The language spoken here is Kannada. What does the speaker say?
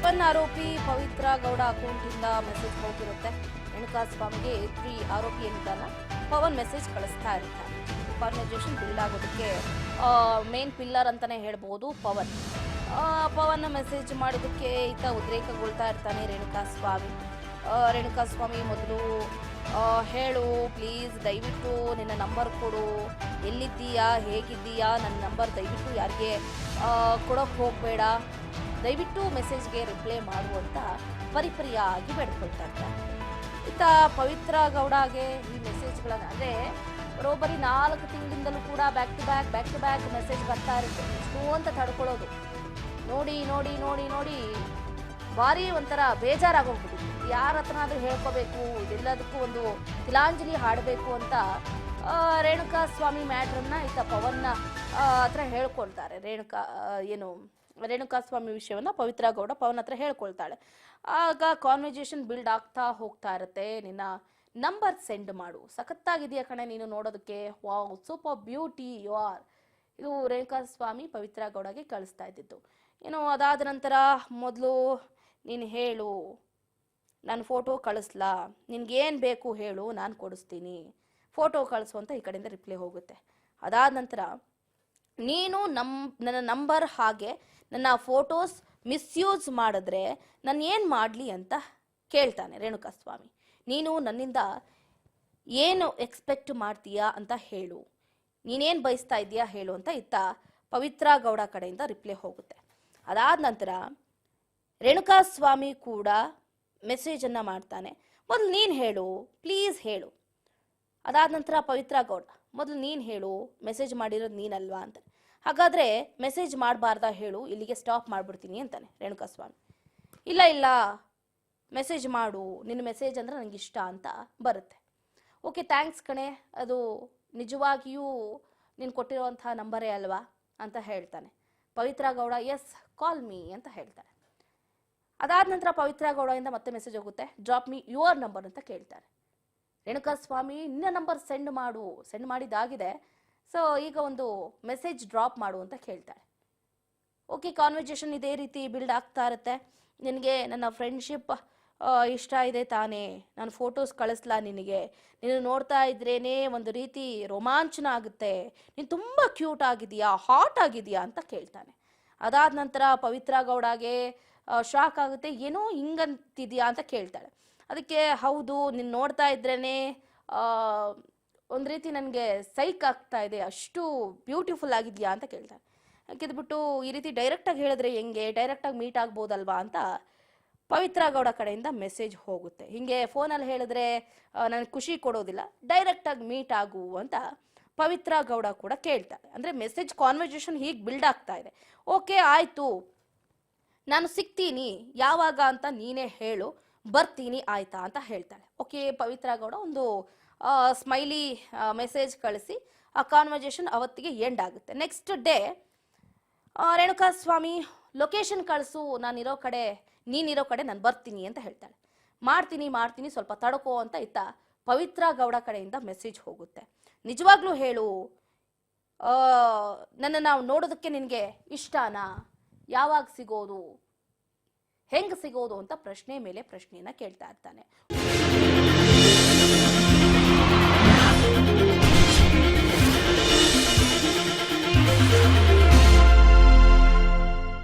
ಪವನ್ ಆರೋಪಿ ಪವಿತ್ರ ಗೌಡ ಅಕೌಂಟಿಂದ ಮೆಸೇಜ್ ಹೋಗಿರುತ್ತೆ. ರೇಣುಕಾ ಸ್ವಾಮಿಗೆ ಆರೋಪಿ ಏನಿದ್ದಾನ ಪವನ್ ಮೆಸೇಜ್ ಕಳಿಸ್ತಾ ಇರ್ತಾನೆ. ಕಾನ್ವರ್ಸೇಷನ್ ಬಿಲ್ಡ್ ಆಗೋದಕ್ಕೆ ಮೇನ್ ಪಿಲ್ಲರ್ ಅಂತಾನೆ ಹೇಳ್ಬೋದು ಪವನ್ ಮೆಸೇಜ್ ಮಾಡೋದಕ್ಕೆ ಈತ ಉದ್ರೇಕಗೊಳ್ತಾ ಇರ್ತಾನೆ ರೇಣುಕಾ ಸ್ವಾಮಿ ಮೊದಲು ಹೇಳು ಪ್ಲೀಸ್, ದಯವಿಟ್ಟು ನಿನ್ನ ನಂಬರ್ ಕೊಡು, ಎಲ್ಲಿದ್ದೀಯಾ, ಹೇಗಿದ್ದೀಯಾ, ನನ್ನ ನಂಬರ್ ದಯವಿಟ್ಟು ಯಾರಿಗೆ ಕೊಡೋಕೆ ಹೋಗಬೇಡ, ದಯವಿಟ್ಟು ಮೆಸೇಜ್ಗೆ ರಿಪ್ಲೈ ಮಾಡುವಂತ ಪರಿಪರಿಯಾಗಿ ಬೇಡ್ಕೊಳ್ತಾ ಇರ್ತಾರೆ. ಈತ ಪವಿತ್ರ ಗೌಡಗೆ ಈ ಮೆಸೇಜ್ಗಳನ್ನು ಅಂದರೆ ಬರೋಬ್ಬರಿ 4 ತಿಂಗಳಿಂದಲೂ ಕೂಡ ಬ್ಯಾಕ್ ಟು ಬ್ಯಾಕ್ ಮೆಸೇಜ್ ಬರ್ತಾ ಇರುತ್ತೆ. ಎಷ್ಟು ಅಂತ ತಡ್ಕೊಳ್ಳೋದು ನೋಡಿ ನೋಡಿ ನೋಡಿ ನೋಡಿ ಭಾರಿ ಒಂಥರ ಬೇಜಾರಾಗೋಗ್ಬಿಟ್ಟು ಯಾರ ಹತ್ರನಾದ್ರೂ ಹೇಳ್ಕೋಬೇಕು, ಇದೆಲ್ಲದಕ್ಕೂ ಒಂದು ತಿಲಾಂಜಲಿ ಹಾಡಬೇಕು ಅಂತ ರೇಣುಕಾ ಸ್ವಾಮಿ ಮ್ಯಾಟ್ರನ್ನ ಈತ ಪವನ್ನ ಹತ್ರ ಹೇಳ್ಕೊಳ್ತಾರೆ. ರೇಣುಕಾ ಸ್ವಾಮಿ ವಿಷಯವನ್ನ ಪವಿತ್ರ ಗೌಡ ಪವನ್ ಹತ್ರ ಹೇಳ್ಕೊಳ್ತಾಳೆ. ಆಗ ಕಾನ್ವರ್ಸೇಷನ್ ಬಿಲ್ಡ್ ಆಗ್ತಾ ಹೋಗ್ತಾ ಇರುತ್ತೆ. ನಿನ್ನ ನಂಬರ್ ಸೆಂಡ್ ಮಾಡು, ಸಖತ್ತಾಗಿದೆಯಾ ಕಣೆ ನೀನು ನೋಡೋದಕ್ಕೆ, wow super beauty you are. ಇದು ರೇಣುಕಾ ಸ್ವಾಮಿ ಪವಿತ್ರ ಗೌಡಗೆ ಕಳಿಸ್ತಾ ಇದ್ದಿದ್ದು. ಅದಾದ ನಂತರ ಮೊದಲು ನೀನು ಹೇಳು, ನಾನು ಫೋಟೋ ಕಳಿಸ್ಲಾ, ನಿನ್ಗೇನು ಬೇಕು ಹೇಳು, ನಾನು ಕೊಡಿಸ್ತೀನಿ, ಫೋಟೋ ಕಳಿಸು ಅಂತ ಈ ಕಡೆಯಿಂದ ರಿಪ್ಲೈ ಹೋಗುತ್ತೆ. ಅದಾದ ನಂತರ ನೀನು ನನ್ನ ನಂಬರ್ ಹಾಗೆ ನನ್ನ ಫೋಟೋಸ್ ಮಿಸ್ಯೂಸ್ ಮಾಡಿದ್ರೆ ನಾನು ಏನು ಮಾಡಲಿ ಅಂತ ಕೇಳ್ತಾನೆ ರೇಣುಕಾ ಸ್ವಾಮಿ. ನೀನು ನನ್ನಿಂದ ಏನು ಎಕ್ಸ್ಪೆಕ್ಟ್ ಮಾಡ್ತೀಯಾ ಅಂತ ಹೇಳು, ನೀನೇನು ಬಯಸ್ತಾ ಇದೆಯಾ ಹೇಳು ಅಂತ ಇತ್ತ ಪವಿತ್ರ ಗೌಡ ಕಡೆಯಿಂದ ರಿಪ್ಲೈ ಹೋಗುತ್ತೆ. ಅದಾದ ನಂತರ ರೇಣುಕಾ ಸ್ವಾಮಿ ಕೂಡ ಮೆಸೇಜನ್ನು ಮಾಡ್ತಾನೆ. ಮೊದಲು ನೀನು ಹೇಳು ಪ್ಲೀಸ್ ಹೇಳು. ಅದಾದ ನಂತರ ಪವಿತ್ರ ಗೌಡ ಮೊದಲು ನೀನು ಹೇಳು, ಮೆಸೇಜ್ ಮಾಡಿರೋದು ನೀನಲ್ವಾ ಅಂತಾನೆ. ಹಾಗಾದರೆ ಮೆಸೇಜ್ ಮಾಡಬಾರ್ದಾ ಹೇಳು, ಇಲ್ಲಿಗೆ ಸ್ಟಾಪ್ ಮಾಡಿಬಿಡ್ತೀನಿ ಅಂತಾನೆ ರೇಣುಕಾ ಸ್ವಾಮಿ. ಇಲ್ಲ ಮೆಸೇಜ್ ಮಾಡು, ನಿನ್ನ ಮೆಸೇಜ್ ಅಂದರೆ ನನಗೆ ಇಷ್ಟ ಅಂತ ಬರುತ್ತೆ. ಓಕೆ ಥ್ಯಾಂಕ್ಸ್ ಕಣೆ, ಅದು ನಿಜವಾಗಿಯೂ ನೀನು ಕೊಟ್ಟಿರೋವಂಥ ನಂಬರೇ ಅಲ್ವಾ ಅಂತ ಹೇಳ್ತಾನೆ. Pavithra Gowda S call me ಅಂತ ಹೇಳ್ತಾನೆ. ಅದಾದ ನಂತರ ಪವಿತ್ರ ಗೌಡದಿಂದ ಮತ್ತೆ ಮೆಸೇಜ್ ಹೋಗುತ್ತೆ, ಡ್ರಾಪ್ ಮೀ ಯುವರ್ ನಂಬರ್ ಅಂತ ಕೇಳ್ತಾರೆ. ರೇಣುಕಾ ಸ್ವಾಮಿ ನಿನ್ನ ನಂಬರ್ ಸೆಂಡ್ ಮಾಡಿದ್ದಾಗಿದೆ, ಸೊ ಈಗ ಒಂದು ಮೆಸೇಜ್ ಡ್ರಾಪ್ ಮಾಡು ಅಂತ ಕೇಳ್ತಾಳೆ. ಓಕೆ ಕಾನ್ವರ್ಸೇಷನ್ ಇದೇ ರೀತಿ ಬಿಲ್ಡ್ ಆಗ್ತಾ ಇರುತ್ತೆ. ನಿನಗೆ ನನ್ನ ಫ್ರೆಂಡ್ಶಿಪ್ ಇಷ್ಟ ಇದೆ ತಾನೇ, ನಾನು ಫೋಟೋಸ್ ಕಳಿಸ್ಲಾ ನಿನಗೆ, ನೀನು ನೋಡ್ತಾ ಇದ್ರೇನೆ ಒಂದು ರೀತಿ ರೋಮಾಂಚನ ಆಗುತ್ತೆ, ನೀನು ತುಂಬ ಕ್ಯೂಟ್ ಆಗಿದೆಯಾ, ಹಾಟ್ ಆಗಿದೆಯಾ ಅಂತ ಕೇಳ್ತಾನೆ. ಅದಾದ ನಂತರ ಪವಿತ್ರ ಗೌಡಗೆ ಶಾಕ್ ಆಗುತ್ತೆ, ಏನೋ ಹಿಂಗಂತಿದ್ಯಾ ಅಂತ ಕೇಳ್ತಾಳೆ. ಅದಕ್ಕೆ ಹೌದು, ನೀನು ನೋಡ್ತಾ ಇದ್ರೇ ಒಂದು ರೀತಿ ನನಗೆ ಸೈಕ್ ಆಗ್ತಾ ಇದೆ, ಅಷ್ಟು ಬ್ಯೂಟಿಫುಲ್ ಆಗಿದೆಯಾ ಅಂತ ಕೇಳ್ತಾನೆ. ಯಾಕೆದ್ಬಿಟ್ಟು ಈ ರೀತಿ ಡೈರೆಕ್ಟಾಗಿ ಹೇಳಿದ್ರೆ ಹೆಂಗೆ, ಡೈರೆಕ್ಟಾಗಿ ಮೀಟ್ ಆಗ್ಬೋದಲ್ವಾ ಅಂತ ಪವಿತ್ರ ಗೌಡ ಕಡೆಯಿಂದ ಮೆಸೇಜ್ ಹೋಗುತ್ತೆ. ಹೀಗೆ ಫೋನಲ್ಲಿ ಹೇಳಿದ್ರೆ ನನಗೆ ಖುಷಿ ಕೊಡೋದಿಲ್ಲ, ಡೈರೆಕ್ಟಾಗಿ ಮೀಟ್ ಆಗು ಅಂತ ಪವಿತ್ರ ಗೌಡ ಕೂಡ ಕೇಳ್ತಾಳೆ. ಅಂದರೆ ಮೆಸೇಜ್ ಕಾನ್ವರ್ಸೇಷನ್ ಹೀಗೆ ಬಿಲ್ಡ್ ಆಗ್ತಾ ಇದೆ. ಓಕೆ ಆಯಿತು, ನಾನು ಸಿಗ್ತೀನಿ ಯಾವಾಗ ಅಂತ ನೀನೇ ಹೇಳು, ಬರ್ತೀನಿ ಆಯ್ತಾ ಅಂತ ಹೇಳ್ತಾಳೆ. ಓಕೆ ಪವಿತ್ರ ಗೌಡ ಒಂದು ಸ್ಮೈಲಿ ಮೆಸೇಜ್ ಕಳಿಸಿ ಆ ಕಾನ್ವರ್ಸೇಷನ್ ಅವತ್ತಿಗೆ ಎಂಡ್ ಆಗುತ್ತೆ. ನೆಕ್ಸ್ಟ್ ಡೇ ರೇಣುಕಾ ಸ್ವಾಮಿ ಲೊಕೇಶನ್ ಕಳಿಸು, ನೀನಿರೋ ಕಡೆ ನಾನು ಬರ್ತೀನಿ ಅಂತ ಹೇಳ್ತಾಳೆ. ಮಾಡ್ತೀನಿ ಸ್ವಲ್ಪ ತಡ್ಕೋ ಅಂತ ಇತ್ತ ಪವಿತ್ರ ಗೌಡ ಕಡೆಯಿಂದ ಮೆಸೇಜ್ ಹೋಗುತ್ತೆ. ನಿಜವಾಗ್ಲೂ ಹೇಳು, ನಾವು ನೋಡೋದಕ್ಕೆ ನಿನಗೆ ಇಷ್ಟನಾ, ಯಾವಾಗ ಸಿಗೋದು, ಹೆಂಗೆ ಸಿಗೋದು ಅಂತ ಪ್ರಶ್ನೆ ಮೇಲೆ ಪ್ರಶ್ನೆಯನ್ನ ಕೇಳ್ತಾ ಇರ್ತಾನೆ.